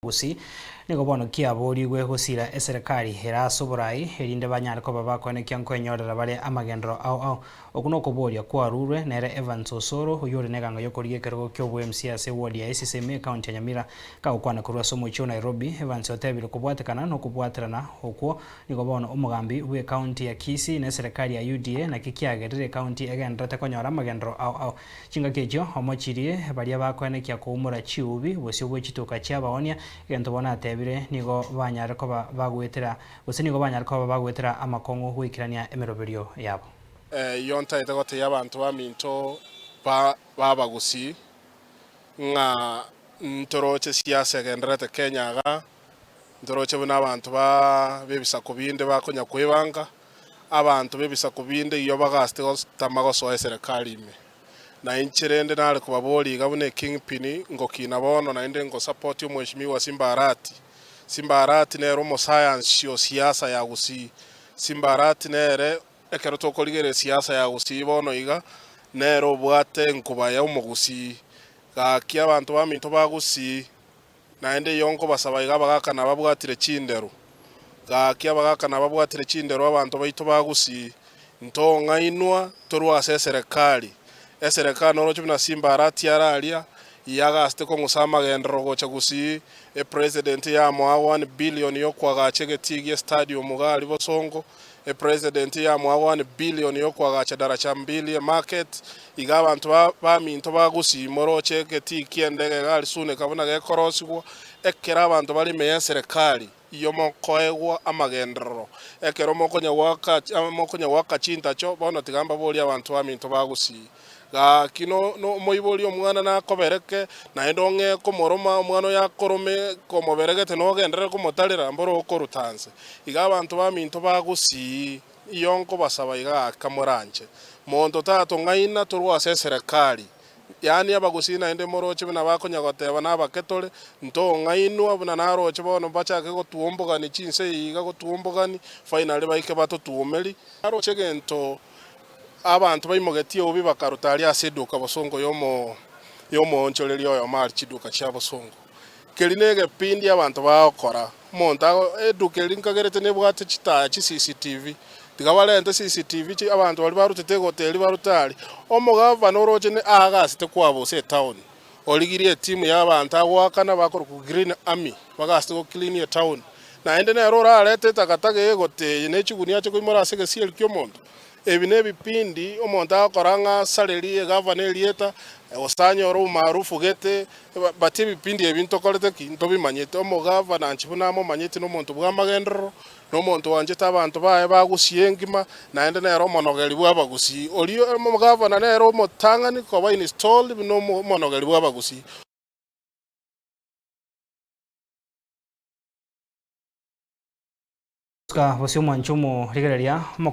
Gusi niko bono kia bori gwe gusira eserikali era soborai erinde banyara ko babakone kyankonyorera bare amagendro au okuno koboria kwarurwe nere Evans Osoro uyore neganga yokoriye kergo kyo MCS ward ya SSM county ya Nyamira ka ukwana kurwa somo cyo Nairobi. Evans otebire kubwatekana no kubwaterana okwo niko bono umugambi we county ya Kisii na serikali ya UDA na kikiagerire county egendrete konyora amagendro au chinga kejo omochirie bari abakone kya kumura chiubi bosyo bwechituka cyabaonia gento bona atebire nigo banyara ko bagwetera gusa nigo banyara ko bagwetera amakongo gwikirania emeroberio yabo yonta itagote y'abantu baminto babagusi nga ntoroche siasa gendrete Kenya ga ntoroche buna abantu bebisa kubinde bakonya kwebanga abantu bebisa kubinde iyo bagaste tamago so serikali ime na inchirende nale kubaboli gabune kingpin ngo kinabono na ende ngo support umweshimiwa Simbarati nero mo science yo siasa ya gusi Simbarati nere ekero tokoligere siasa ya gusi bono iga nero bwate nkubaya umugusi gakia abantu baminto bagusi na ende yonko basaba iga bagakana babwatire chindero gakia bagakana babwatire chindero abantu baito bagusi ntonga inwa torwa serikali eserikali norocho bina Simbarati yaralia yagaste ko ngusama gendro gocha gusi president ya mwa 1 billion yo kwagache getigie stadium mugali bosongo president ya mwa 1 billion yo kwagache daracha mbili market iga abantu baminto bagusi moroche getikie ndege gali sune kabona gekorosigwa ekera abantu bali meya serikali iyo mokoegwa amagendro ekero mokonya waka chinta cho bono tigamba boli abantu baminto bagusi kino no moiboli omwana nakobereke na endonge komoroma omwana yakorome komoberegete no gendere komotalera mboro okorutanze iga abantu baminto bagusi iyonko basaba iga kamoranje mondo tato ngaina turwa serikali yani abagusi na ende moroche bina bakonya goteba nabaketole nto ngainwa buna naroche bono bachake gotuombogani chinse iga gotuombogani finally baike batotuomeri naroche gento abantu bayimogetie obi bakarutari aseduka bosongo yomo onchoreri oyo mari chiduka cha bosongo kelinege pindi abantu baokora monta eduka linkagerete nebwate chitaya chi CCTV tigabalente CCTV chi abantu bali barutete hoteli barutari omugava noroje ne agasite kwabo se town oligirie timu y'abantu agwakana bakora ku Green Army bagasite ko clean town na ende ne rora arete takataga egote ne chigunia cyo imora sege siel kyomondo ebine bipindi omonto akoranga salary governor elieta ostanyo ro maarufu gete bati bipindi ebinto kolete kinto bimanyete omugava nanchibuna mo manyete no monto bwamagendro no monto wanje tabantu bae bagusiyengima na ende nero monogeri bwabagusi olio omugava na nero motangani ko ba installed no monogeri bwabagusi ska bosyo mwanchumo rigereria